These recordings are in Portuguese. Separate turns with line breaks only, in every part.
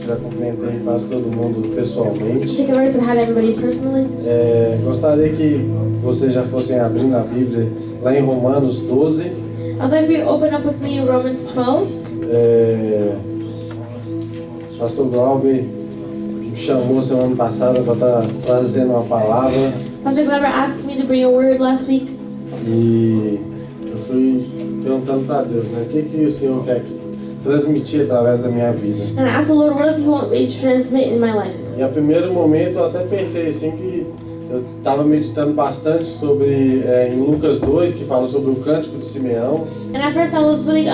já cumprimentei quase todo mundo pessoalmente.
I think I've already said hi to everybody personally.
Gostaria que vocês já fossem abrindo a Bíblia lá em Romanos 12.
I'd like for you to open up with me in Romans 12.
Pastor Glauber me chamou semana passada para estar trazendo uma palavra.
Pastor Glover asked me to bring a word last week.
E eu fui perguntando para Deus, né? O que o Senhor quer transmitir através da minha vida?
And I asked the Lord, what does He want me to transmit in my life?
E a primeiro momento eu até pensei assim que eu estava meditando bastante sobre em Lucas 2, que fala sobre o cântico de Simeão.
And at first I was really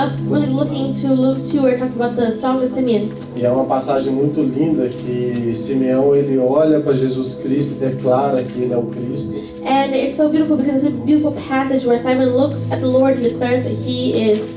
looking to Luke 2, where it talks about the song of Simeon.
E é uma passagem muito linda que Simeão ele olha para Jesus Cristo e declara que ele é o Cristo.
And it's so beautiful because it's a beautiful passage where Simon looks at the Lord and declares that He is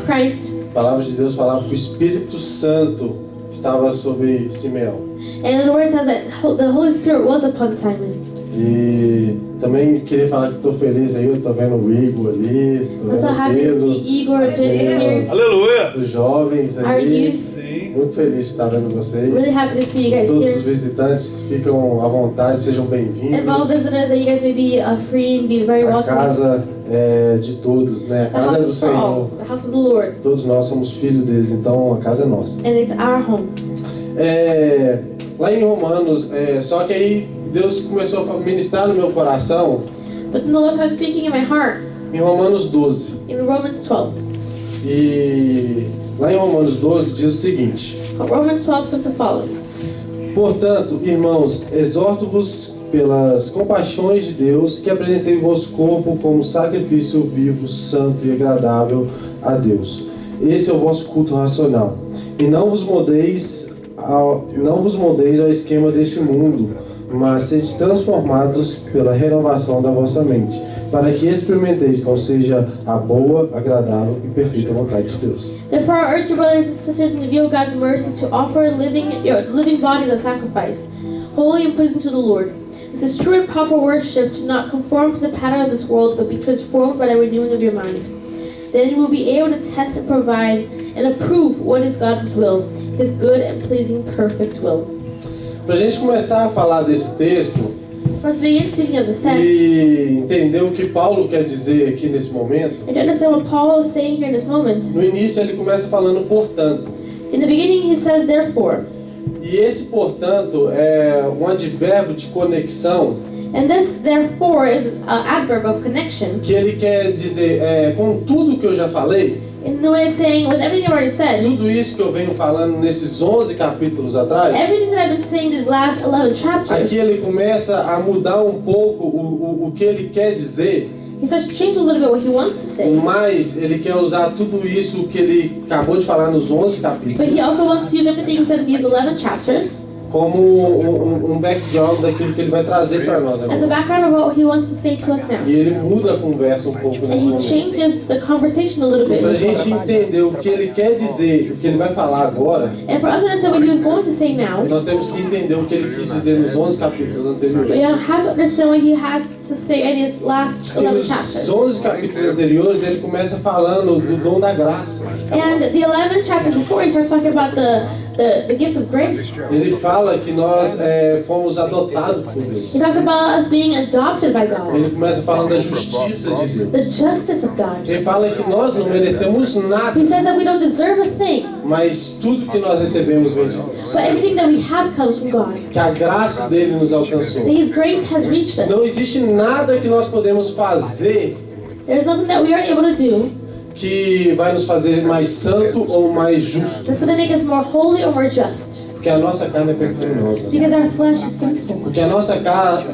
Christ.
A palavra de Deus falava que o Espírito Santo estava sobre Simeão.
And the word says that the Holy Spirit was upon Simon.
E também queria falar que estou feliz aí, eu estou vendo o Igor ali,
I'm so happy to see Igor here.
Aleluia!
Os jovens
Our
aí.
youth.
Muito feliz de estar vendo vocês.
Really happy to see you guys
Todos os
here.
visitantes ficam à vontade, sejam
And for all
bem-vindos.
visitors, that you guys may be free and be very
A
welcome.
casa é de todos, né? A
The
casa é
house
do
is for all.
Senhor.
The house of the Lord.
Todos nós somos filhos deles, então a casa é nossa.
And it's our home.
Lá em Romanos, só que aí Deus começou a ministrar no meu coração
But then the Lord started speaking in my heart
em Romanos 12.
in Romans 12.
E lá em Romanos 12 diz o seguinte:
Romans 12 says the following.
Portanto, irmãos, exorto-vos pelas compaixões de Deus que apresentei o vosso corpo como sacrifício vivo, santo e agradável a Deus. Esse é o vosso culto racional. E não vos moldeis ao esquema deste mundo, mas sede transformados pela renovação da vossa mente, para que experimenteis qual seja a boa, agradável e perfeita vontade de Deus.
Therefore, I urge you, brothers and sisters, in the view of God's mercy, to offer your living bodies as sacrifice, holy and pleasing to the Lord. This is true and proper worship, to not conform to the pattern of this world, but be transformed by the renewing of your mind. Then you will be able to test and provide and approve what is God's will, His good and pleasing, perfect will.
Para a gente começar a falar desse texto
Let's begin speaking of the text.
e entender o que Paulo quer dizer aqui nesse momento.
And to understand what Paul is saying here in this moment.
No início ele começa falando portanto.
In the beginning, he says therefore.
E esse portanto é um advérbio de conexão
And this therefore is an adverb of connection.
que ele quer dizer com tudo que eu já falei,
In the way of saying, with everything I've already said,
tudo isso que eu venho falando nesses 11 capítulos atrás,
everything that I've been saying these last 11 chapters,
aqui ele começa a mudar um pouco o que ele quer dizer,
he starts to change a little bit what he wants to say.
mas ele quer usar tudo isso que ele acabou de falar nos 11 capítulos
But he also wants to use everything he said in these 11 chapters
como um background daquilo que ele vai trazer para nós
as a
agora.
background of what he wants to say to us now.
E ele muda a conversa um pouco
And
nesse
he
momento.
changes the conversation a little bit.
Para a gente entender o que ele quer dizer, o que ele vai falar agora,
And for us to understand what he was going to say now,
nós temos que entender o que ele quis dizer nos 11 capítulos anteriores.
we have to understand what he has to say in the last
E
11
nos
chapters.
11 capítulos anteriores ele começa falando do dom da graça.
And the 11 chapters before, he starts talking about the gift of grace.
Ele fala que nós fomos adotados por Deus.
He talks about us being adopted by God,
Ele começa falando da justiça de Deus.
the justice of God.
Ele fala que nós não merecemos nada,
He says that we don't deserve a thing,
mas tudo que nós recebemos vem de Deus.
but everything that we have comes from God.
Que a graça dele nos alcançou.
That His grace has reached
Não
us.
existe nada que nós podemos fazer
There's nothing that we are able to do
que vai nos fazer mais santo ou mais justo.
that's going to make us more holy or more just.
Porque a nossa carne é pecaminosa.
Because our flesh is sinful.
Porque a nossa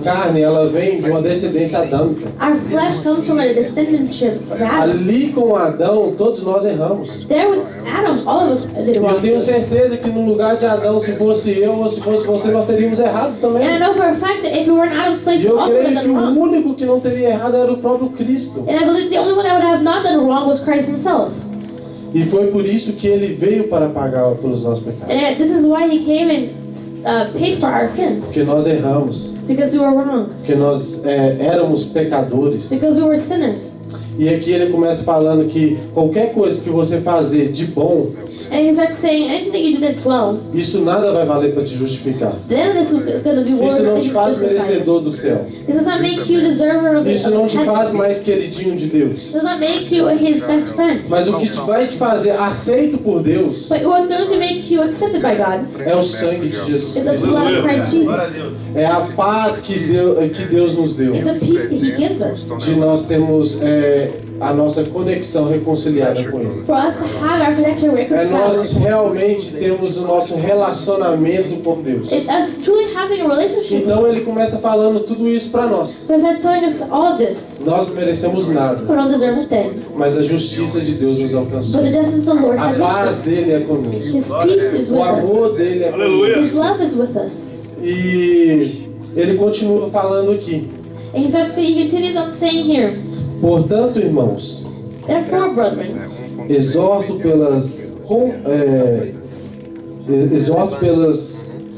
carne, ela vem de uma descendência adâmica.
Our flesh comes from a descendantship of Adam.
Ali com Adão, todos nós erramos.
There with Adam, all of us did
E eu
wrong.
tenho certeza que no lugar de Adão, se fosse eu ou se fosse você, nós teríamos errado também.
And I know for a fact that if we were in Adam's place,
E
we
eu
also would
creio
have
que
done
o
wrong.
único que não teria errado era o próprio Cristo.
And I believe the only one that would have not done wrong was Christ Himself.
E foi por isso que ele veio para pagar pelos nossos pecados.
And this is why He came and paid for our sins.
Porque nós erramos.
Because we were wrong.
Porque nós éramos pecadores.
Because we were sinners.
E aqui ele começa falando que qualquer coisa que você fazer de bom,
And he starts saying, anything that you do that's well,
isso nada vai valer para te justificar.
then this is going to be
Isso
worth
não
it
te
to
faz
justify.
merecedor do céu.
This does not make you deserver of
Isso não te
heaven.
faz mais queridinho de Deus.
It does not make you his best friend.
Mas o que vai te fazer aceito por Deus
But what's going to make you accepted by God
é o sangue de Jesus
is the
Cristo.
blood of Christ Jesus.
É a paz que Deus nos deu.
It's the peace that he gives us.
De nós termos a nossa conexão reconciliada com Ele.
For us to have our connection
É nós
reconciled.
realmente temos o nosso relacionamento com Deus.
It's us truly having a relationship.
Então Ele começa falando tudo isso para nós.
So he starts telling us all of this.
Nós não merecemos nada,
We don't deserve a thing.
mas a justiça de Deus nos alcançou.
But the justice of the Lord
A
has
paz
reached us.
dele é conosco.
His peace is
O
with
amor
us.
dele é
Aleluia.
conosco.
His love is with us.
E ele continua falando aqui.
And he continues on saying here,
Portanto, irmãos,
therefore, brethren,
exorto pelas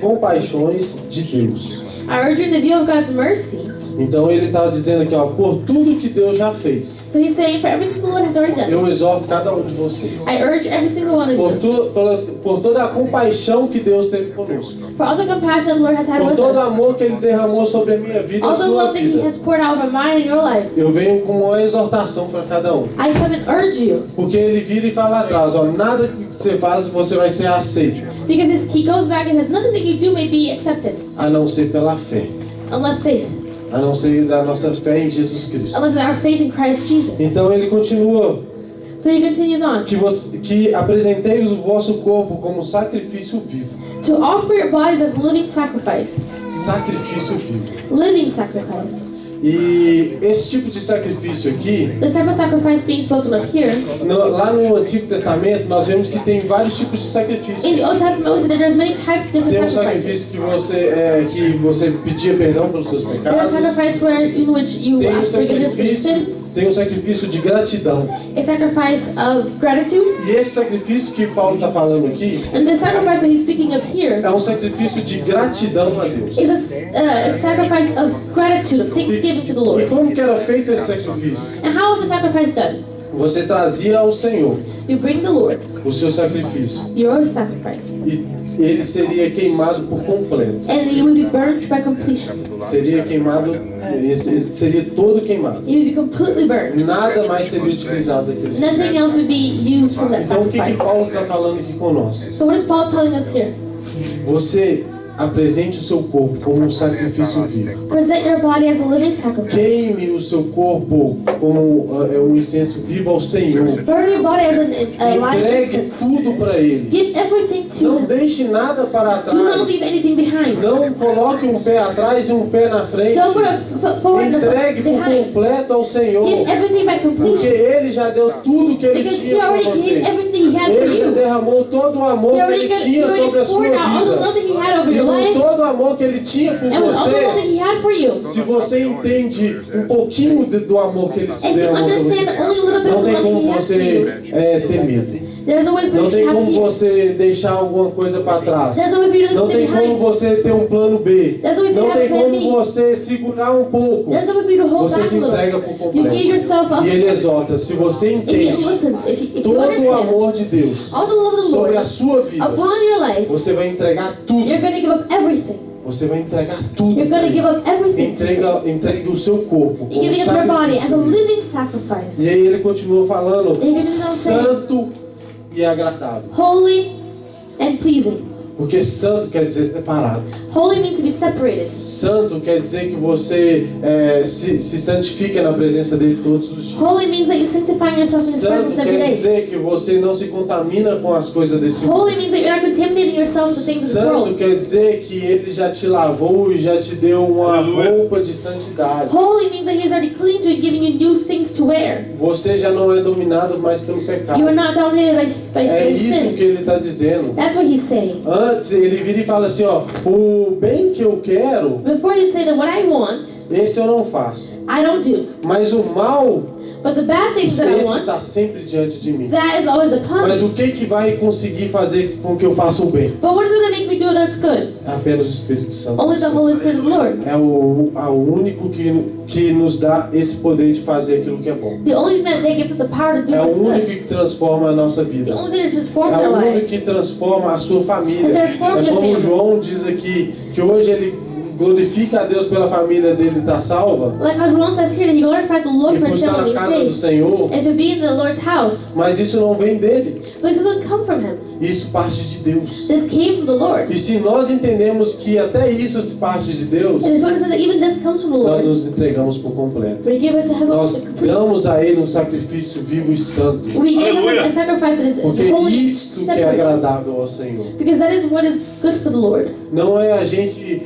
compaixões de Deus.
I urge you in the view of God's mercy.
Então ele estava dizendo aqui, ó, por tudo que Deus já fez,
So he's saying, for everything the Lord has already done,
eu exorto cada um de vocês.
I urge every single one of you,
Por toda a compaixão que Deus teve conosco.
for all the compassion the Lord has had
Por
with
todo o
us,
amor que Ele derramou sobre a minha vida e a
all the
sua
love that he
vida.
has poured out over mine and your life.
Eu venho com uma exortação para cada um.
I come and urge you,
Porque Ele vira e fala lá atrás, ó, nada que você faz você vai ser aceito,
because he goes back and says, nothing that you do may be accepted,
a não ser pela fé.
unless faith,
A não ser da nossa fé em Jesus Cristo.
unless our faith in Christ Jesus.
Então Ele continua,
So he continues on,
que apresenteis o vosso corpo como sacrifício vivo.
to offer your bodies as living sacrifice,
Sacrifício vivo.
living sacrifice.
E esse tipo de sacrifício aqui,
The type of sacrifice being spoken of here,
lá no Antigo Testamento, nós vemos que tem vários tipos de sacrifícios.
in the Old Testament we see that there's many types of
Tem
different
sacrifício
sacrifices.
que você pedia perdão pelos seus
There's a
pecados.
sacrifice in which you
Tem
ask forgiveness for your sins,
tem um sacrifício de gratidão.
a sacrifice of gratitude,
E esse sacrifício que Paulo está falando aqui
and the sacrifice that he's speaking of here
é um sacrifício de gratidão a Deus.
is a sacrifice of gratitude, of thanksgiving to the
E
Lord.
como que era feito esse sacrifício?
And how was the sacrifice done?
Você trazia ao Senhor
You bring the Lord
o seu sacrifício
your sacrifice,
e ele seria queimado por completo.
and you will be burnt by completion.
Seria queimado, seria todo queimado.
You will be completely burned.
Nada mais seria utilizado daquele
Nothing
sacrifício.
else would be used from that
Então o que
sacrifice.
Paulo está falando aqui conosco?
So what is Paul telling us here?
Você apresente o seu corpo como um sacrifício vivo.
Present your body as a living sacrifice.
Queime o seu corpo como um incenso vivo ao Senhor.
Burn your body as a live
Entregue
incense.
tudo para Ele.
Give everything to
Não
Him.
deixe nada para
Do not leave
trás.
anything behind.
Não coloque um pé atrás e um pé na frente.
Don't put a foot forward and a
Entregue
foot
por
behind.
completo ao Senhor.
Give everything by
Porque
completion.
Ele já deu tudo que Ele
Because He
tinha para
already gave
você.
everything He had for
Ele já
you.
derramou todo o amor
He
que
already,
Ele tinha sobre a sua
poured out all the love
vida.
that He had over
E
your
com
life.
todo o amor que Ele tinha por
And with all the love that
você,
He had for you.
se você entende um pouquinho do amor que Ele
And if you
derramou sobre
understand
você,
only a little bit
não
of the
tem
love that He
como
has for
você
you,
ter medo.
there's a way for
Não
you to
tem
have
como
fear.
você deixar alguma coisa para trás.
There's a way for you to
Não
leave
tem
something
como
behind.
você ter um plano B.
There's a way for you
Não
to have
tem
a plan
como
B.
você segurar um pouco.
There's a way for you to hold
Você
back
se
a little.
entrega por
You
completo.
give yourself up.
E Ele exalta. Se você
If He
entende
listens, if you
todo o
understand
amor de Deus
all the love of the
sobre a
Lord
sua vida,
upon your life,
você vai entregar tudo.
you're going to give up everything.
Você vai entregar tudo.
You're going to give up everything.
Entregue o seu corpo
You
como
give up your body as a
sacrifício.
living sacrifice,
E aí ele continua falando,
Ele continua saying,
santo e agradável.
holy and pleasing.
Porque santo quer dizer separado.
Holy means to be separated.
Santo quer dizer que você se santifica na presença dele todos os dias.
Holy means that you sanctify yourself in His
Santo
presence every
quer
day.
dizer que você não se contamina com as coisas desse mundo.
Holy means that you're not contaminating yourself with the things of this
Santo
world.
quer dizer que ele já te lavou e já te deu uma roupa de santidade.
Holy means that He's already cleaned you and giving you new things to wear.
Você já não é dominado mais pelo pecado.
You are not dominated by
É isso
sin.
que ele está dizendo.
That's what He's saying.
Antes ele vira e fala assim, ó, o bem que eu quero,
Before He'd say that what I want,
esse eu não faço.
I don't do.
Mas o mal,
But the bad things that I
Esse está
want,
sempre diante de mim.
that is always upon
Mas
me.
o que vai conseguir fazer com que eu faça o bem?
But what is going to make me do that's good?
É apenas o Espírito Santo.
Only the Holy Spirit of the Lord.
É o único que nos dá esse poder de fazer aquilo que é bom.
The only thing that gives us the power to do
É o
what's
único
good.
que transforma a nossa
The
vida.
only thing that transforms
É
our
o único
life.
que transforma a sua família.
It transforms
É
your
como
family.
João diz aqui, que hoje ele glorifica a Deus pela família dele estar salva,
Like how Joel says here, that he glorifies the Lord
e
for
por
his
estar
family
na
being
casa do
saved.
Senhor,
And to be in the Lord's house.
mas isso não vem dele.
But it doesn't come from him.
Isso parte de Deus.
This came from the Lord.
E se nós entendemos que até isso se parte de Deus,
And if you understand that even this comes from the
nós
Lord,
nos entregamos por completo.
we give it to him
Nós
as complete.
damos a Ele um sacrifício vivo e santo,
We give him
Aleluia.
a sacrifice that is
porque
holy,
isto que é
separate.
agradável ao Senhor.
Because that is what is good for the Lord.
Não é a gente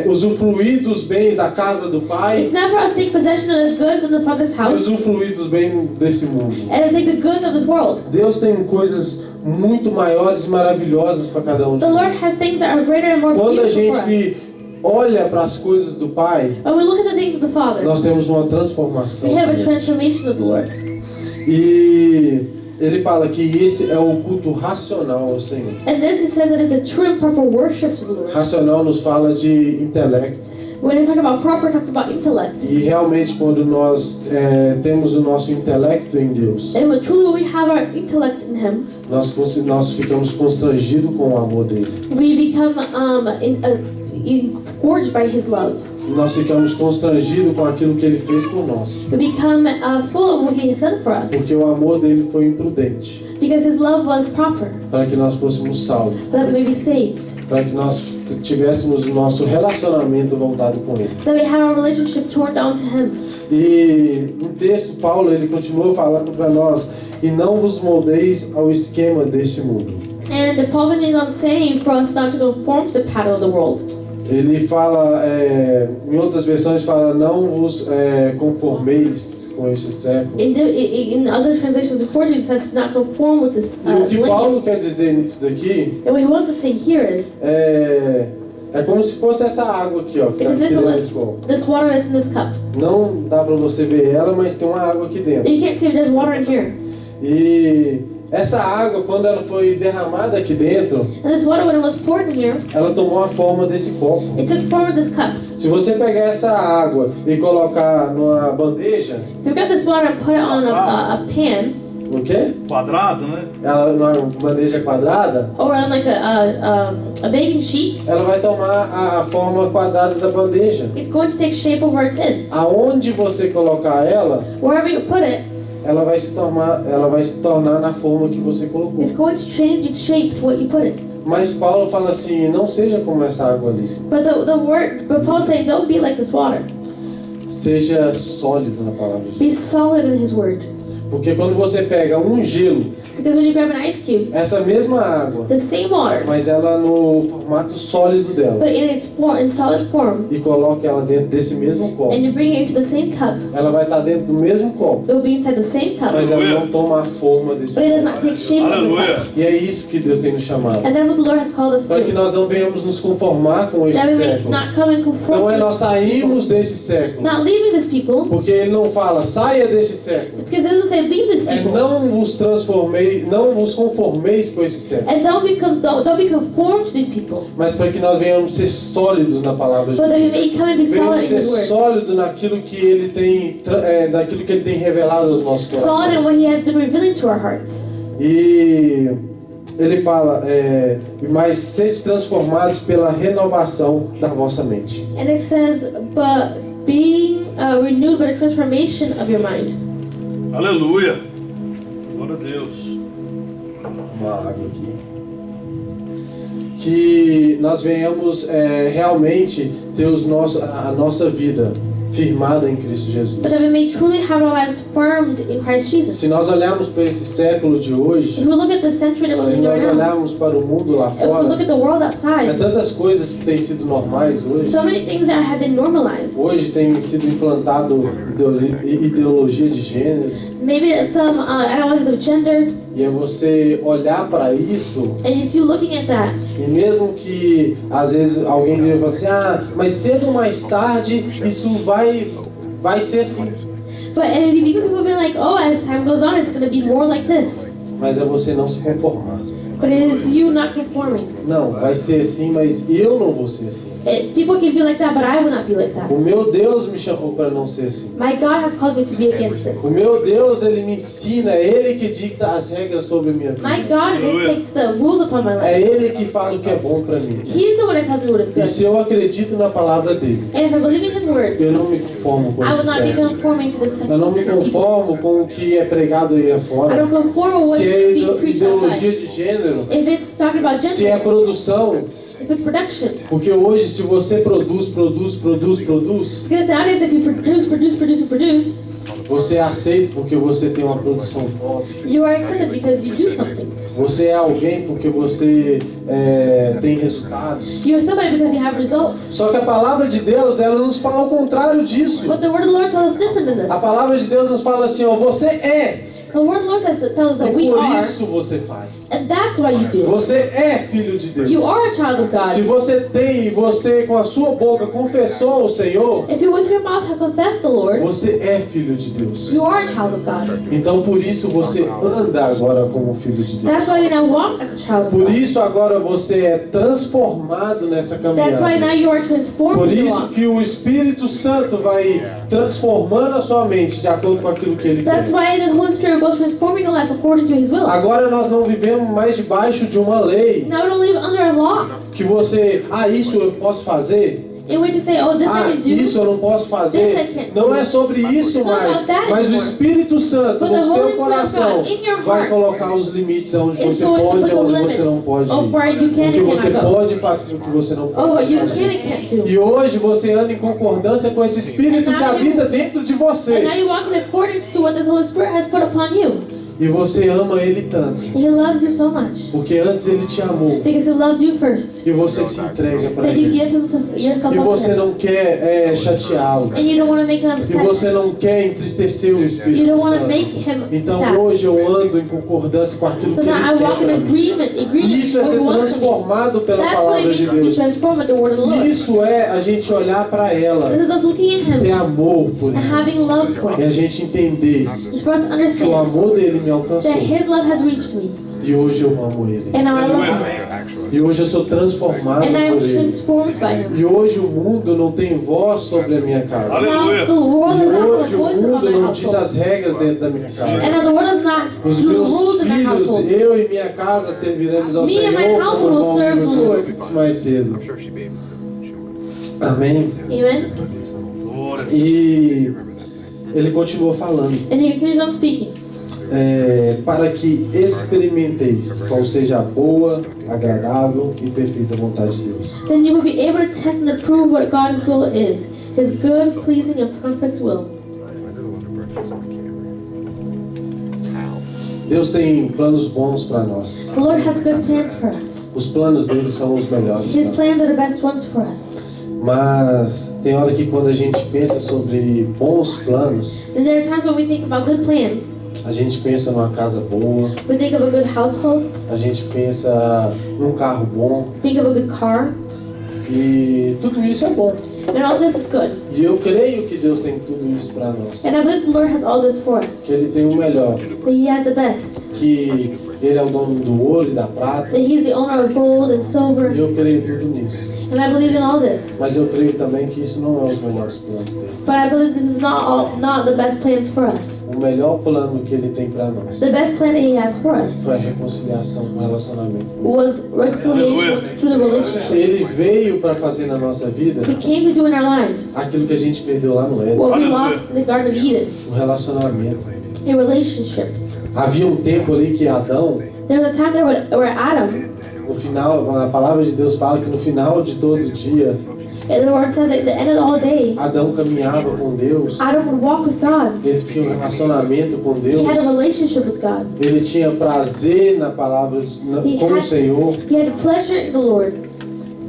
usufruir dos bens da casa do Pai,
It's not for us to take possession of the goods in the Father's
e
house
usufruir dos bens desse mundo.
and to take the goods of this world.
Deus tem coisas muito maiores e maravilhosas para cada um de
The Lord
nós.
has things that are greater and more
Quando a
beautiful for us.
gente olha para as coisas do Pai,
When we look at the things of the Father,
nós temos uma transformação.
we have a
também.
transformation of the Lord.
E ele fala que esse é o culto racional ao Senhor.
And this, he says, that is a true and proper worship to the Lord.
Racional nos fala de intelecto.
When he talks about proper, it talks about intellect.
E realmente quando nós temos o nosso intelecto em Deus,
And when truly we have our intellect in Him,
nós ficamos constrangidos com o amor dele.
we become engorged by His love.
Nós ficamos constrangidos com aquilo que ele fez por nós.
We become full of what He has done for us.
Porque o amor dele foi imprudente,
Because His love was proper,
para que nós fôssemos salvos,
that we may be saved.
para que nós tivéssemos o nosso relacionamento voltado com ele.
So that we have our relationship torn down to Him.
E no texto, Paulo ele continua falando para nós: e não vos moldeis ao esquema deste mundo.
And Paul continues on saying for us not to conform to the pattern of the world.
Ele fala, em outras versões fala, não vos conformeis com este século.
In other translations of Portuguese, it says to not conform with this
E o que Paulo
millennium.
quer dizer nisso daqui
And what he wants to say here is,
é como se fosse essa água aqui, ó, que está
Is
aqui
this
dentro
what-
desse copo.
this water that's in this cup.
Não dá para você ver ela, mas tem uma água aqui dentro.
You can't see if there's water in here.
E essa água, quando ela foi derramada aqui dentro,
And this water, when it was poured in here,
ela tomou a forma desse copo.
it took form of this cup.
Se você pegar essa água e colocar numa bandeja,
If you got this water and put it on a pan,
no quê?
Quadrado, né?
Ela numa bandeja quadrada,
or on like a baking sheet,
ela vai tomar a forma quadrada da bandeja.
it's going to take shape of where it's in.
Aonde você colocar ela,
Wherever you put it,
ela vai se tornar na forma que você colocou.
it's going to change its shape to what you put it.
Mas Paulo fala assim: não seja como essa água ali.
But Paul's saying, don't be like this water.
Seja sólido na palavra de Deus.
Be solid in His word.
Porque quando você pega um gelo,
Because when you grab an ice cube,
essa mesma água,
the same water,
mas ela no formato sólido dela,
but in its form, in solid form,
e coloca ela dentro desse mesmo copo,
and you bring it into the same cup,
ela vai estar dentro do mesmo copo,
it will be inside the same cup,
mas ela não toma a forma desse
but it does
copo.
not take shape of the
Aleluia.
cup.
E é isso que Deus tem nos chamado.
And that's what the Lord has called us to
Para que
do.
nós não venhamos nos conformar com este
That we may
século.
not come and conform
Não é
to
nós
this
sairmos
people.
desse século.
Not leaving this people,
Porque ele não fala, saia desse século.
because it doesn't say leave this
É
people.
não vos transformei, não vos conformeis com esse século.
And don't be conformed to these people.
Mas para que nós venhamos ser sólidos na palavra de
But that we
Deus.
may come and be solid
Venhamos
in
ser
His word.
sólidos naquilo que ele tem, daquilo que ele tem revelado aos nossos
Solid in
corações.
what He has been revealing to our hearts.
E ele fala, mas sede transformados pela renovação da vossa mente.
And it says, but being renewed by the transformation of your mind.
Aleluia. Glória a Deus.
Uma água aqui. Que nós venhamos realmente ter a nossa vida firmada em Cristo Jesus.
But that we may truly have our lives firmed in Christ Jesus.
Se nós olharmos para esse século de hoje,
If we look at the century that we're
se
in
nós
right now,
olharmos para o mundo lá
if we look
fora,
at the world
é
outside,
tantas coisas que têm sido normais hoje.
so many things that have been normalized.
Hoje tem sido implantado ideologia de gênero.
Maybe some ideologies of gender,
E é você olhar para isso,
and it's you looking at that.
e mesmo que às vezes alguém vira e fala assim, mas cedo ou mais tarde isso vai ser assim.
But and people be like, oh, as time goes on, it's going to be more like this.
Mas é você não se conformar.
But it is you not conforming.
Não, vai ser assim, mas eu não vou ser assim.
People can be like that, but I will not be like that.
O meu Deus me chamou para não ser assim.
My God has called me to be against
O
this.
meu Deus, Ele me ensina, é Ele que dicta as regras sobre a minha
My
vida.
God dictates the rules upon my
É
life.
Ele que fala o que é bom para mim.
He's the one that tells me what is
E
good.
se eu acredito na palavra dele,
And if I believe in His word,
eu não me conformo com
I will
esse
not be
século.
conforming to the
Eu não me
people.
conformo com o que é pregado aí
I
afora.
don't conform with what's
Se é
being preached outside.
ideologia de gênero,
If it's talking about
se é
gender,
produção,
if it's production.
porque hoje se você produz,
Because nowadays, if you produce,
você é aceito porque você tem uma produção top.
you are accepted because you do something.
Você é alguém porque você tem resultados.
You are somebody because you have results.
Só que a palavra de Deus, ela nos fala o contrário disso.
But the word of the Lord tells us different than
A
this.
palavra de Deus nos fala assim, ó, você é,
The word of the Lord tells us
e
that we
por
are,
isso você faz.
and that's why you do.
Você é filho de Deus.
You are a child of
Se
God.
você tem e você com a sua boca confessou o Senhor,
If you with your mouth have confessed the Lord,
você é filho de Deus.
you are a child of God.
Então por isso você anda agora como filho de Deus.
That's why you now walk as a child of
Por
God.
isso agora você é transformado nessa
That's why now
caminhada.
you are transformed
Por
in the
isso
walk.
que o Espírito Santo vai transformando a sua mente de acordo com aquilo que Ele
That's
quer.
why the Holy Spirit goes transforming your life according to His will.
Agora nós não vivemos mais debaixo de uma lei
Now we don't live under a law
que você, isso eu posso fazer,
in which you say, oh, this I can do.
isso eu não posso
This I
fazer.
can't
Não
do.
é sobre isso
It's not
mais,
about that
mas o
anymore.
Espírito Santo
But
no
the Holy
seu
Spirit of
coração
God in your
vai
heart
colocar os limites aonde
is
você
going to
pode
put
e
the
onde
limits
você não pode
of where
ir.
you can
O que
and
você
cannot go.
pode fazer, o que você não
Oh,
pode
what you can
fazer.
and can't do.
E hoje você anda em concordância com esse Espírito
And
que
now
habita dentro de
And now
você.
you walk in accordance to what the Holy Spirit has put upon you.
E você ama Ele tanto,
And He loves you so much.
porque antes Ele te amou
Because He loves you first.
e você se entrega para
That you
Ele.
give yourself
E
up to
você
Him.
não quer chateá-lo.
And you don't want to make Him
E
upset.
você não quer entristecer o
You
Espírito
don't want to
Santo.
make Him
Então
sad.
hoje eu ando em concordância com aquilo
So
que
now I
Ele
walk
quer
in
para mim.
agreement
E isso é
with
ser
what He wants from me.
transformado pela
That's what
palavra
it
de
means to be
Deus.
transformed with the word of the Lord.
Isso é a gente olhar para ela,
This is us looking at
ter
Him
amor por
and
ela.
having love for
E a
Him.
gente entender
It's for us to
que o
understand
amor dele me alcançou.
that His love has reached me.
E hoje eu amo Ele.
And now I love Him.
E hoje eu sou transformado
And I am
por Ele.
transformed by Him.
E hoje o mundo não tem voz sobre a minha casa.
Aleluia.
Now the world
E
does not have
hoje
a
o
voice about
mundo
my
não
household.
dita as regras dentro da minha casa.
And now the world does not
Os
do the
meus
rules in my
filhos,
household.
eu e minha casa serviremos ao
Me and my
Senhor,
household
como o
will serve
irmão
the Lord.
disse mais cedo.
I'm sure she'd be able to.
Amém?
Amen.
Glória.
E ele continuou falando.
And He continues on speaking.
Para que experimenteis qual seja a boa, agradável e perfeita vontade de Deus.
Then you will be able to test and approve what God's will is, His good, pleasing, and perfect will.
Deus tem planos bons para nós.
The Lord has good plans for us.
Os planos dele são os melhores.
His
pra
plans are the best ones for us.
Mas tem hora que quando a gente pensa sobre bons planos,
And there are times when we think about good plans.
a gente pensa numa casa boa,
We think of a good household,
a gente pensa num carro bom,
think of a good car,
e tudo isso é bom.
and all this is good.
E eu creio que Deus tem tudo isso para nós.
And I believe the Lord has all this for us.
Que Ele tem o melhor,
That He has the best.
que Ele é o dono do ouro e da prata,
That He's the owner of gold and silver.
e eu creio tudo nisso.
And I believe in all this.
Mas eu creio também que isso não é os melhores planos dele.
But I believe this is not the best plans for us.
O melhor plano que Ele tem para nós
The best plan that He has for us
foi a reconciliação com o relacionamento.
was reconciliation through the relationship.
Ele veio para fazer na nossa vida
He came to do in our lives
aquilo que a gente perdeu lá no Éden,
what we lost in the Garden of Eden,
o relacionamento.
a relationship.
Havia um tempo ali que Adão,
There was a time there where Adam,
no final, a palavra de Deus fala que no final de todo dia,
and the word says at the end of all day,
Adão caminhava com Deus,
Adam would walk with God.
ele tinha um relacionamento com
He
Deus,
had a relationship with God.
ele tinha prazer na palavra, com o Senhor,
He had pleasure in the Lord.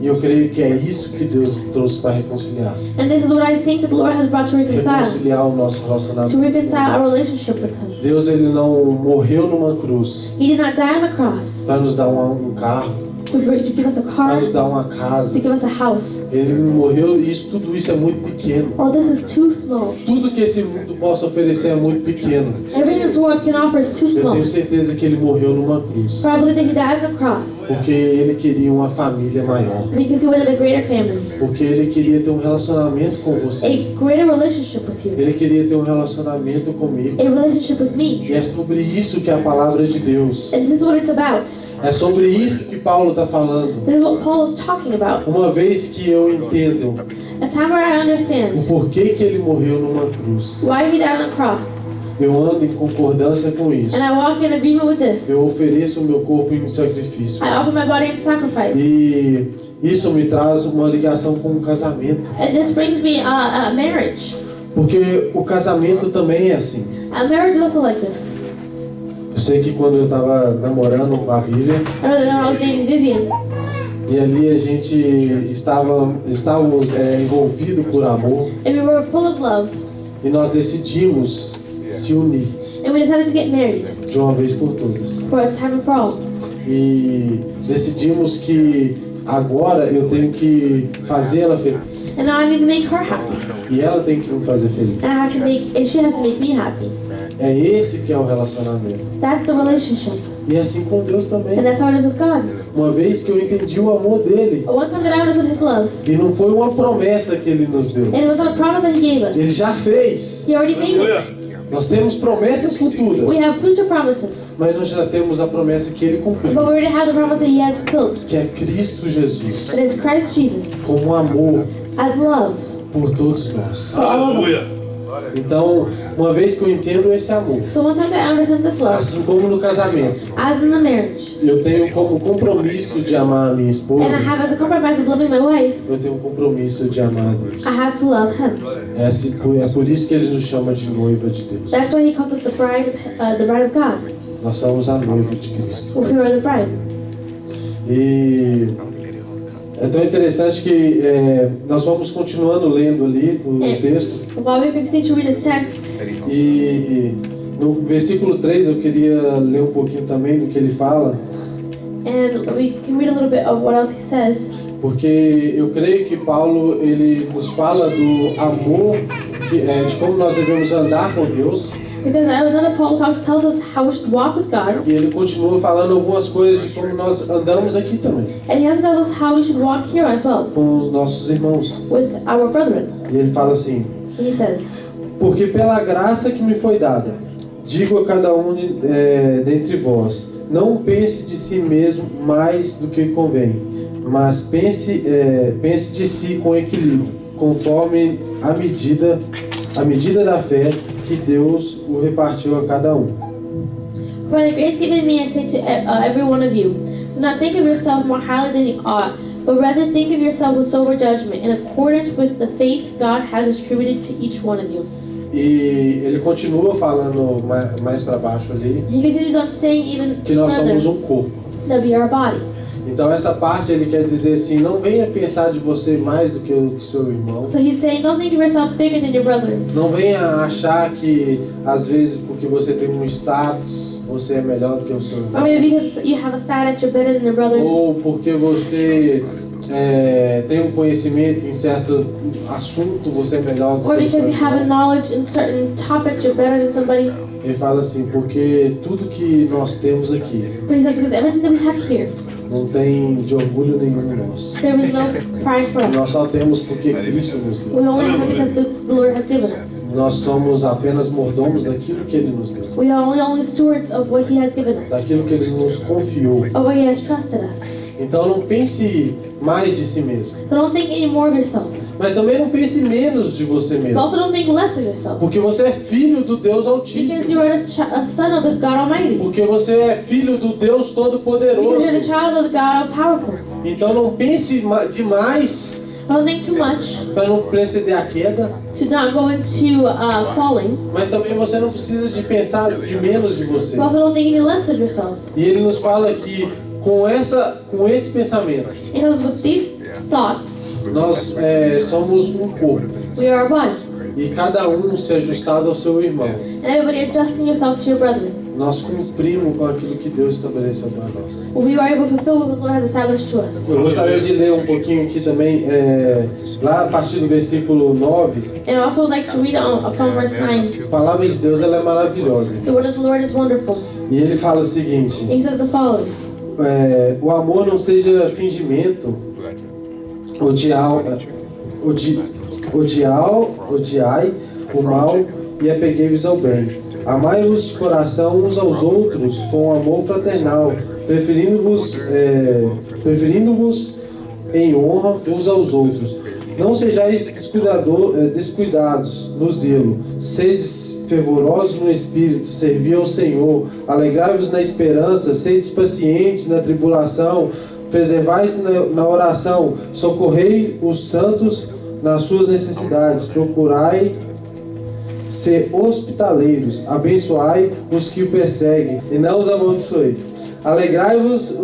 e eu creio que é isso que Deus trouxe para reconciliar.
And this is what I think that the Lord has brought to reconcile.
Reconciliar o nosso
To
relacionamento.
reconcile our relationship with Him.
Deus, ele não morreu numa cruz
He did not die on a cross
para nos dar um carro,
to give us a
para
car,
nos dar uma
to
casa.
give us a house.
Ele morreu e tudo isso é muito pequeno.
Oh, this is too small.
Tudo que esse mundo possa oferecer é muito pequeno.
Everything this world can offer is too
Eu
small.
tenho certeza que ele morreu numa cruz,
So I believe that he died on the cross
porque ele queria uma família maior,
because he wanted a greater family,
porque ele queria ter um relacionamento com você,
a greater relationship with you,
ele queria ter um relacionamento comigo.
a relationship with me.
E é sobre isso que é a palavra de Deus.
And this is what it's about.
É sobre isso que Paulo está falando.
This is what Paul is talking about.
Uma vez que eu entendo
A time where I
o
understand
porquê que ele morreu numa cruz,
why he died on the cross,
eu ando em concordância com isso.
and I walk in agreement with this.
Eu ofereço o meu corpo em sacrifício.
I offer my body in sacrifice.
E isso me traz uma ligação com o casamento.
And this brings me a marriage.
Porque o casamento também é assim.
A marriage is also like this.
Eu sei que quando eu estava namorando com a Vivian,
I know that when I was dating Vivian,
e ali a gente estávamos envolvidos por amor,
and we were full of love,
e nós decidimos se unir
and we decided to get married
de uma vez por todas.
for a time and for all.
E decidimos que agora eu tenho que fazê-la feliz.
And now I need to make her happy,
E ela tem que me fazer feliz.
and I have to make, and she has to make me happy.
É esse que é o relacionamento.
That's the relationship,
E é assim com Deus também.
and that's how it is with God.
Uma vez que eu entendi o amor dele,
But one time that I understood His love,
e não foi uma promessa que ele nos deu.
and it was not a promise that He gave
Ele
us.
já fez.
He already made it.
Aleluia.
Nós temos promessas futuras,
We have future promises,
mas nós já temos a promessa que ele cumpriu,
but we already have the promise that He has fulfilled.
que é Cristo Jesus,
It is Christ Jesus
como amor
as love
por todos nós.
for all of
Aleluia.
us.
Então, uma vez que eu entendo esse amor,
So one time that I understand this love,
assim como no casamento,
as in the marriage,
eu tenho como compromisso de amar a minha esposa,
and I have as a compromise of loving my wife,
eu tenho um compromisso de amar a Deus.
I have to love Him.
É por isso que ele nos chama de noiva de Deus.
That's why He calls us the bride of God.
Nós somos a noiva de Cristo.
If we are the bride.
E é tão interessante que nós vamos continuando lendo ali o texto.
While we continue to read this text,
E no versículo 3 eu queria ler um pouquinho também do que ele fala,
and we can read a little bit of what else he says,
porque eu creio que Paulo ele nos fala do amor, de como nós devemos andar com Deus,
because another Paul tells us how we should walk with God,
e ele continua falando algumas coisas de como nós andamos aqui também,
and he also tells us how we should walk here as well
com os nossos irmãos.
with our brethren.
E ele fala assim:
He says,
porque pela graça que me foi dada, digo a cada um dentre vós, não pense de si mesmo mais do que convém, mas pense de si com equilíbrio, conforme a medida da fé que Deus o repartiu a cada um.
"For by the grace given me, I say to every one of you, do not think of yourself more highly than you ought, but rather think of yourself with sober judgment, in accordance with the faith God has distributed to each one of you."
E ele continua falando mais para baixo ali
He continues on saying even
que nós somos
further
um corpo.
that we are a body.
Então essa parte ele quer dizer assim: não venha pensar de você mais do que o do seu irmão.
So he's saying, don't think of yourself bigger than your brother.
Não venha achar que às vezes porque você tem um status você é melhor do que o seu
Or
irmão,
maybe because you have a status, you're better than your brother.
ou porque você tem um conhecimento em certo assunto você é melhor do
Or
que o seu
because you have a
irmão.
knowledge in certain topics, you're better than somebody.
Ele fala assim: porque tudo que nós temos aqui
But he says, because everything that we have here,
não tem de orgulho nenhum nosso.
there is no pride for
Nós
us.
só temos porque Cristo nos
We
deu.
only have it because the Lord has given us.
Nós somos apenas mordomos daquilo que Ele nos deu,
We are only stewards of what He has given us,
daquilo que Ele nos confiou.
of what He has trusted us.
Então não pense mais de si mesmo,
So don't think any more of yourself.
mas também não pense menos de você
But
mesmo,
also don't think less of yourself.
porque você é filho do Deus
Because you
Altíssimo,
are a son of the God Almighty.
porque você é filho do Deus
Because you're the
Todo-Poderoso.
child of the God All-Powerful.
Então não pense demais
Don't think too much
para não preceder a queda,
to not go into falling.
mas também você não precisa de pensar de menos de você.
But also don't think any less of yourself.
E Ele nos fala que com esse pensamento
Because with these thoughts,
nós somos um corpo,
we are a body.
e cada um se ajustado ao seu irmão.
And everybody adjusting yourself to your brethren.
nós cumprimos com aquilo que Deus estabeleceu para nós.
we are able to fulfill what the Lord has established to us.
Eu gostaria de ler um pouquinho aqui também, lá a partir do versículo 9.
And I also would like to read from verse 9.
A palavra de Deus ela é maravilhosa.
The word of the Lord is wonderful.
E ele fala o seguinte:
He says the following.
o amor não seja fingimento, odiai o mal e apeguei-vos ao bem. Amai-vos de coração uns aos outros com amor fraternal, preferindo-vos em honra uns aos outros. Não sejais descuidados no zelo, sedes fervorosos no espírito, servi ao Senhor, alegrai-vos na esperança, sedes pacientes na tribulação, preservai-se na oração, socorrei os santos nas suas necessidades, procurai ser hospitaleiros, abençoai os que o perseguem e não os amaldiçoeis. Alegrai-vos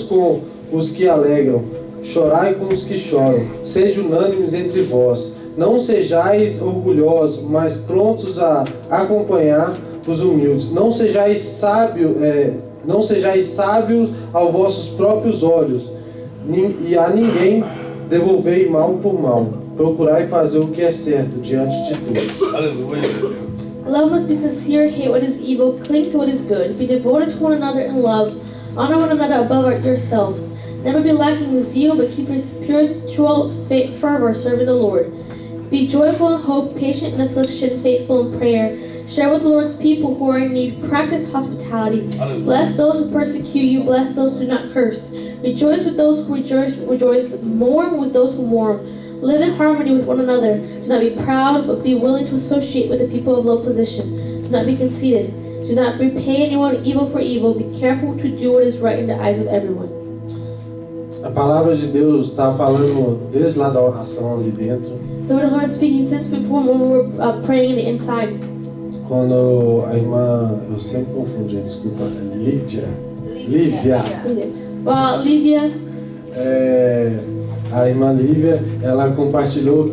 com os que alegram, chorai com os que choram, sede unânimes entre vós. Não sejais orgulhosos, mas prontos a acompanhar os humildes. Não sejais sábios aos vossos próprios olhos, e a ninguém devolvei mal por mal. Procurai fazer o que é certo diante de todos.
Aleluia.
Love must be sincere, hate what is evil, cling to what is good, be devoted to one another in love, honor one another above yourselves. Never be lacking in zeal, but keep your spiritual fervor serving the Lord. Be joyful in hope, patient in affliction, faithful in prayer. Share with the Lord's people who are in need. Practice hospitality. Bless those who persecute you. Bless those who do not curse. Rejoice with those who rejoice. Mourn with those who mourn. Live in harmony with one another. Do not be proud, but be willing to associate with the people of low position. Do not be conceited. Do not repay anyone evil for evil. Be careful to do what is right in the eyes of everyone.
A palavra de Deus está falando desde lá da oração ali dentro.
The word of the Lord is speaking since before when we were praying in the inside.
Quando a irmã, eu sempre confundo, gente, desculpa, Lívia.
Well, Livia,
a irmã Lívia, ela compartilhou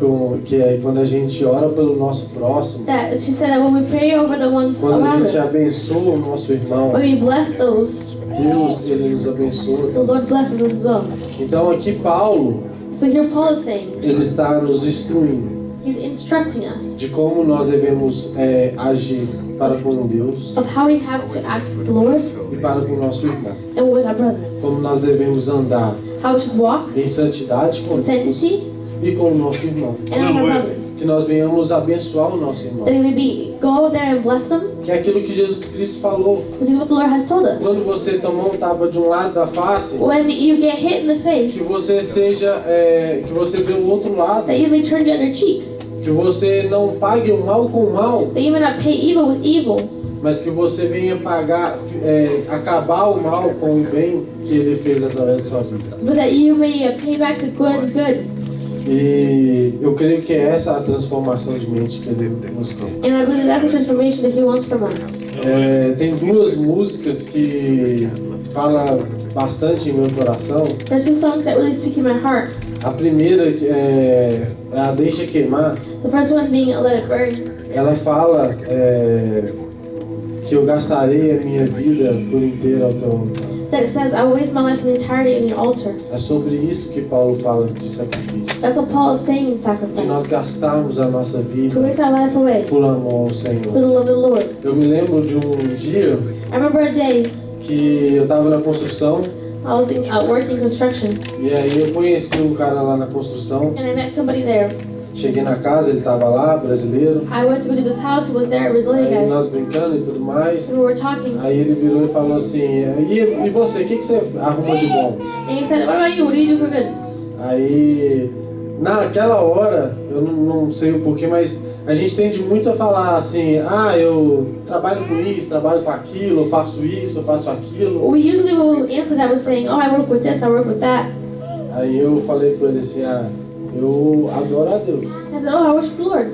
que quando a gente ora pelo nosso próximo,
she said that when we pray over the ones
quando a
around
gente
us,
abençoa o nosso irmão,
when we bless those,
Deus, ele nos abençoa.
the Lord blesses us as well.
Então aqui Paulo,
So here Paul is saying,
ele está nos instruindo
he's instructing us
de como nós devemos agir para com Deus
of how we have to act with the Lord
e para com o nosso irmão.
and with our brethren.
Como nós devemos andar
How we should walk
em santidade com
in
Deus
sanctity
e com o nosso irmão.
and our brethren.
Que nós venhamos abençoar o nosso irmão.
That we may go there and bless them,
Que é aquilo que Jesus Cristo falou.
which is what the Lord has told us.
Quando você tomar um tapa de um lado da face,
When you get hit in the
que
face,
você que você vê o outro lado.
that you may turn the other cheek,
Que você não pague o mal com o mal,
that you may not pay evil with evil,
mas que você venha acabar o mal com o bem que Ele fez através da sua vida.
but that you may pay back the good.
E eu creio que é essa a transformação de mente que Ele nos quer.
And I believe that's the transformation that He wants from us.
Tem duas músicas que falam bastante em meu coração.
There's two songs that really speak in my heart.
A primeira é a Deixa Queimar.
The first one being Let It Burn.
Ela fala que eu gastarei a minha vida por inteiro ao teu altar.
That it says, I will waste my life in entirety in your altar.
É sobre isso que Paulo fala de sacrifício.
That's what Paul is saying in
De nós
sacrifice.
gastarmos a nossa
To
vida
waste our life away
por amor ao
for the
Senhor.
love of the Lord.
Eu me lembro de um dia
I remember a day
que eu estava na construção
I was working construction
e aí eu conheci um cara lá na construção.
and I met somebody there.
Cheguei na casa, ele estava lá, brasileiro.
I went to go to this house, he was there, a Brazilian
Aí
guy.
nós brincando e tudo mais.
And we were talking.
Aí ele virou e falou assim, e você, o que você arruma de bom?
And he said, what about you? What do you do for good?
Aí, naquela hora, eu não sei o porquê, mas a gente tende muito a falar assim, eu trabalho com isso, trabalho com aquilo, eu faço isso, eu faço aquilo.
We usually will answer that with saying, oh, I work with this, I work with that.
Aí eu falei com ele assim, eu adoro a Deus.
I said, oh, I worship the Lord.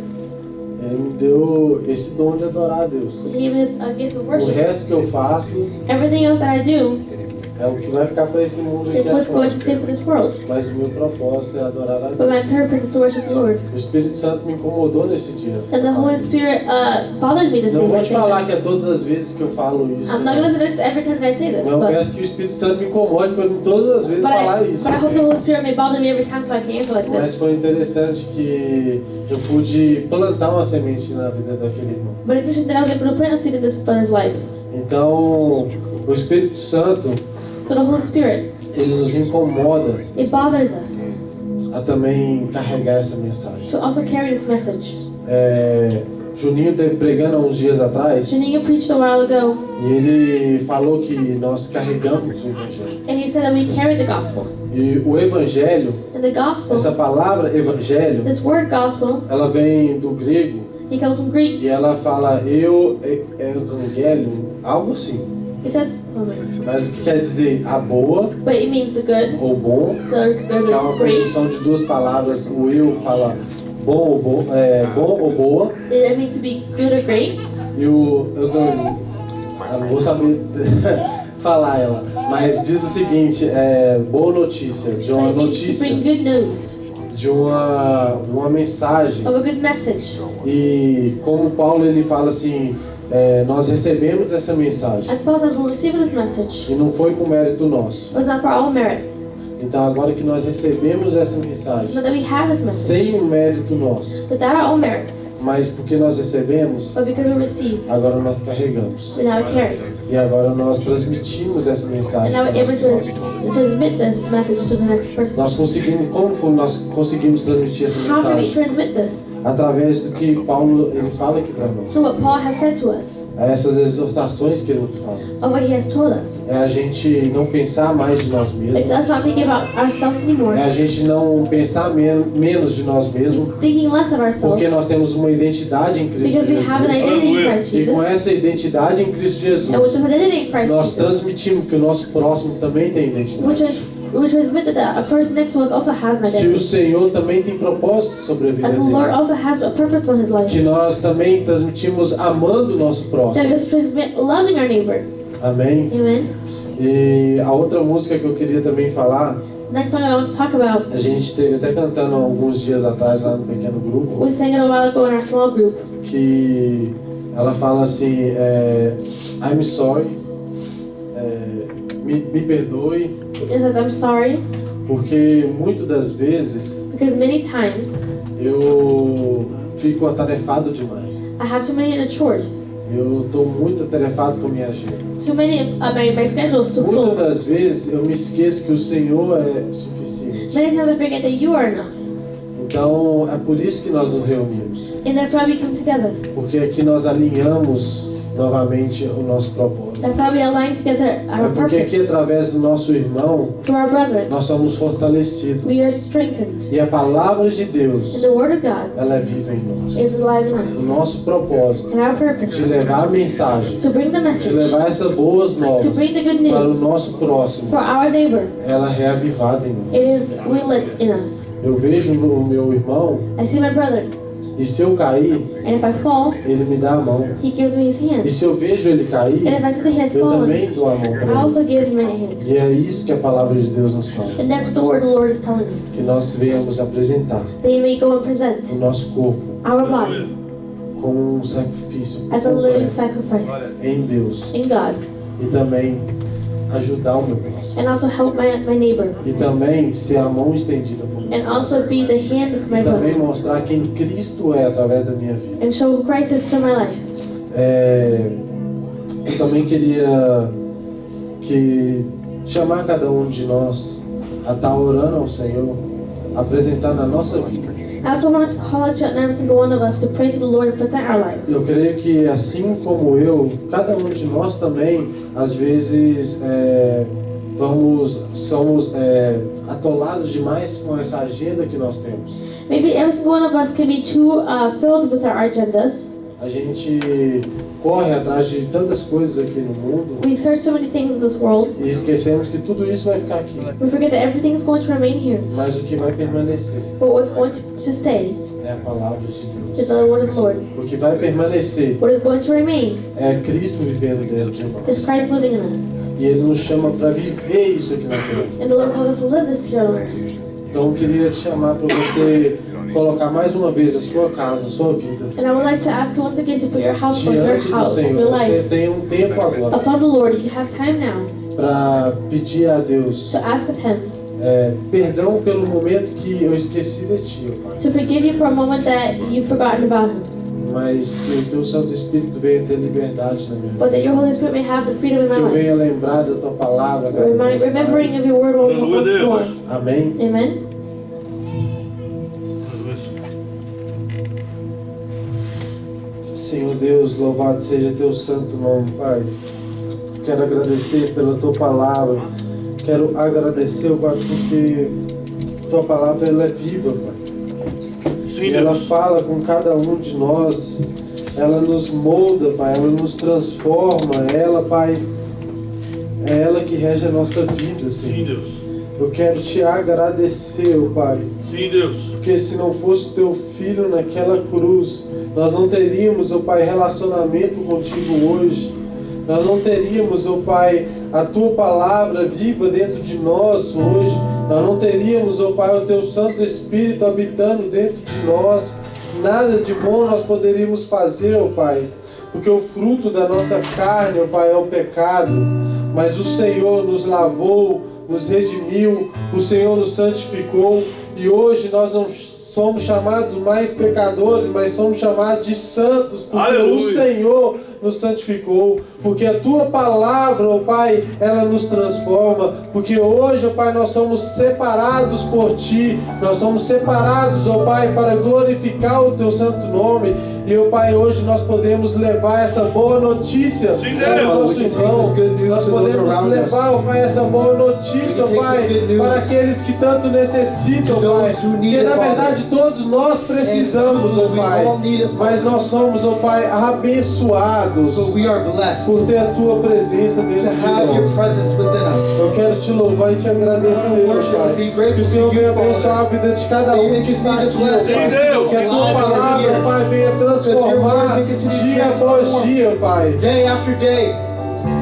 Ele me deu esse dom de adorar a Deus.
He gave me a gift of
O
worship.
resto que eu faço,
Everything else that I do,
É o que vai ficar para esse mundo aqui
It's what's going to
agora.
stay for this world.
Mas o meu propósito é adorar a
But my
Deus.
purpose is to worship the Lord.
O Espírito Santo me incomodou nesse dia.
And the Holy Spirit bothered me to say
Não vou te falar que
this.
é todas as vezes que eu falo isso.
I'm not going to say that every time that I say this,
Eu
but
peço que o Espírito Santo me incomode para mim todas as vezes falar isso.
I hope the Holy Spirit may bother me every time so I can answer like
Mas
this.
foi interessante que eu pude plantar uma semente na vida daquele irmão.
But it's interesting that I was able to plant a seed in this brother's life.
Então, o Espírito Santo,
So the Holy Spirit,
ele nos incomoda
it bothers us
a também carregar essa mensagem.
to also carry this message.
Juninho esteve pregando há uns dias atrás
Juninho preached a while ago,
e ele falou que nós carregamos o Evangelho.
and he said that we carry the gospel.
E o Evangelho,
And the gospel,
essa palavra Evangelho,
this word gospel,
ela vem do grego
it comes from Greek.
e ela fala Evangelho, algo assim.
It says something,
Mas o que quer dizer a boa
but it means the good,
ou bom,
the
que é uma
great.
conjunção de duas palavras. O eu fala bom ou boa,
It means to be good or great.
e eu não vou saber falar ela, mas diz o seguinte, boa notícia, de uma
But it means to bring
notícia,
good news,
de uma mensagem.
of a good message.
E como Paulo ele fala assim, nós recebemos essa mensagem
As Paul says, we'll receive this message.
e não foi por mérito nosso.
It was not for our merit.
Então agora que nós recebemos essa
It's
mensagem
not that we have this message
sem o mérito nosso,
without our own merits,
mas porque nós recebemos,
but because we receive,
agora nós carregamos.
we now carry.
E agora nós transmitimos essa
And
mensagem.
now we're
para
able
nós.
to transmit this message to the next person.
Como nós conseguimos transmitir essa
How can we
mensagem?
transmit this?
Através do que Paulo ele fala aqui para nós.
So what Paul has said to us,
Essas exortações que ele nos fala.
of what he has told us.
É a gente não pensar mais de nós
It's
mesmos.
us not thinking about ourselves anymore.
É a gente não pensar menos de nós
It's
mesmos.
thinking less of
Porque
ourselves.
nós temos uma identidade em Cristo
Because we
Jesus.
have an identity in Christ
E com
Jesus.
essa identidade em Cristo Jesus,
And with this identity in Christ
nós
Jesus,
transmitimos que o nosso próximo também tem identidade.
we transmit that a person next to us also has an
Que o
identity.
Senhor também tem propósito sobre a vida
And the Lord
dele.
also has a purpose on his life.
Que nós também transmitimos amando o nosso
That
próximo.
we also transmit loving our neighbor.
Amém?
Amen.
E a outra música que eu queria também falar,
Next song I want to talk about,
a gente esteve até cantando alguns dias atrás lá no pequeno grupo,
we sang it a while ago in our small group.
que ela fala assim, I'm sorry, me perdoe,
It says, I'm sorry,
porque muitas das vezes
because many times
eu fico atarefado demais.
I have too many chores.
Eu estou muito atarefado com a minha agenda.
Too many of my schedule is too
Muitas
full.
das vezes eu me esqueço que o Senhor é suficiente.
Many times I forget that you are enough.
Então é por isso que nós nos reunimos.
And that's why we come together.
Porque aqui nós alinhamos novamente o nosso propósito.
That's why we align together
É
our
porque aqui
purpose.
através do nosso irmão
Through our brethren,
nós somos fortalecidos.
we are strengthened.
E a palavra de
And
Deus,
the Word of God
ela é viva em nós.
is alive in
O
us.
nosso propósito
And our
de
purpose,
levar a mensagem,
to bring the
de
message,
levar essas boas
to
novas
bring the good
para o
news
nosso próximo,
for our neighbor,
ela é reavivada em
it
nós.
is relit in us.
Eu vejo o meu irmão
I see my brother,
e se eu cair,
and if I fall,
ele me dá a mão.
he gives me his
E
hand.
se eu vejo ele cair,
And if I see that he has
eu
fallen,
também dou a mão
I
para ele.
also give him my hand.
E é isso que a palavra de Deus nos fala.
And that's what the word of the Lord is telling us.
Que nós venhamos apresentar
That you may go and present
o nosso corpo
our body
como um sacrifício
as a living
completo
sacrifice
em Deus.
in God.
E também ajudar o meu próximo.
And also help my neighbor.
E também ser a mão estendida por mim.
And also be the hand of my
E também
brother.
mostrar quem Cristo é através da minha vida.
And show who Christ is through my life.
Eu também queria chamar cada um de nós a estar orando ao Senhor, apresentando a nossa vida.
I also wanted to call out to every single one of us to pray to the Lord and present our
Eu
lives.
creio que assim como eu, cada um de nós também, às vezes somos atolados demais com essa agenda que nós temos.
Maybe every single one of us can be too filled with our agendas.
A gente corre atrás de tantas coisas aqui no mundo
We search so many things in this world.
e esquecemos que tudo isso vai ficar aqui.
We forget that everything is going to remain here.
Mas o que vai permanecer
But what's going to stay
é a palavra de
is
Deus.
the word of the Lord.
O que vai permanecer
What is going to remain
é Cristo vivendo dentro de
is
nós.
Christ living in us.
E Ele nos chama para viver isso aqui na terra.
And the Lord calls us to live this here on earth.
Então eu queria te chamar para você colocar mais uma vez a sua casa, a sua vida
And I would like to ask you once again to put your house for your
diante do
house, your
Senhor. Você
life,
tem um tempo agora
upon the Lord. You have time now
para pedir a Deus
to ask of Him
perdão pelo momento que eu esqueci de Ti, ó Pai.
to forgive you for a moment that you've forgotten about Him,
Mas que o Teu Santo Espírito venha ter liberdade na minha vida.
but that your Holy Spirit may have the freedom in
Que eu
my life.
venha lembrar da Tua palavra cada vez
Remembering of
mais.
your word once
Deus.
more.
Amém?
Amen.
Senhor Deus, louvado seja Teu santo nome, Pai. Quero agradecer pela Tua palavra. Quero agradecer, Pai, porque Tua palavra ela é viva, Pai.
Sim,
E ela
Deus.
fala com cada um de nós. Ela nos molda, Pai. Ela nos transforma. Ela, Pai, é ela que rege a nossa vida, Senhor.
Sim, Deus.
Eu quero Te agradecer, ó Pai.
Sim, Deus.
Porque se não fosse o Teu Filho naquela cruz, nós não teríamos, ó Pai, relacionamento contigo hoje. Nós não teríamos, ó Pai, a Tua palavra viva dentro de nós hoje. Nós não teríamos, ó Pai, o Teu Santo Espírito habitando dentro de nós. Nada de bom nós poderíamos fazer, ó Pai. Porque o fruto da nossa carne, ó Pai, é o pecado. Mas o Senhor nos lavou, nos redimiu, o Senhor nos santificou. E hoje nós não somos chamados mais pecadores, mas somos chamados de santos, porque
Aleluia.
o Senhor nos santificou, porque a Tua palavra, ó Pai, ela nos transforma, porque hoje, ó Pai, nós somos separados por Ti, nós somos separados, ó Pai, para glorificar o Teu santo nome. E, ó Pai, hoje nós podemos levar essa boa notícia
Sim,
para
Deus.
o nosso irmão. Nós podemos levar, ó Pai, essa boa notícia, ó Pai, para aqueles que tanto necessitam, ó Pai. Porque na verdade todos nós precisamos, ó Pai. Mas nós somos, ó Pai, abençoados
But we are blessed
por ter a Tua presença
to
dentro de
have your
nós.
presence within us.
Eu quero Te louvar e Te agradecer, ó Pai. Que o Senhor venha abençoar a vida de cada um que está aqui, ó Pai. Que a Tua palavra, Pai, venha transformar dia após dia, Pai.
Day after day.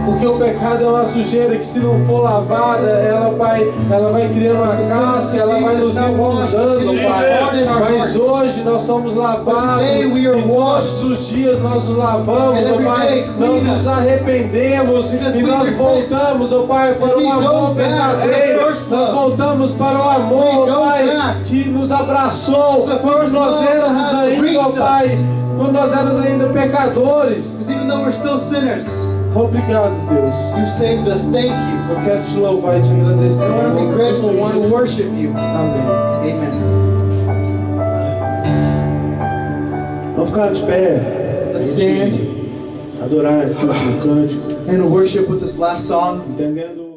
Porque o pecado é uma sujeira que, se não for lavada, ela, Pai, ela vai criando uma casca, ela vai nos inundando, Pai. Mas hoje nós somos lavados, e todos os dias nós nos lavamos, ó Pai. Nós nos arrependemos e nós voltamos, ó Pai, para o amor verdadeiro. Nós voltamos para o amor, ó Pai, que nos abraçou quando nós éramos ainda, ó Pai, quando nós éramos ainda pecadores.
Even though we're still sinners,
Obrigado, Deus.
you saved us. Thank you.
Eu quero Te louvar e Te agradecer.
I want to be grateful. I want to
Jesus.
worship you.
Amém.
Amen.
Vamos ficar de pé.
Let's stand
Adorar esse último cântico.
and worship with this last song.
Entendendo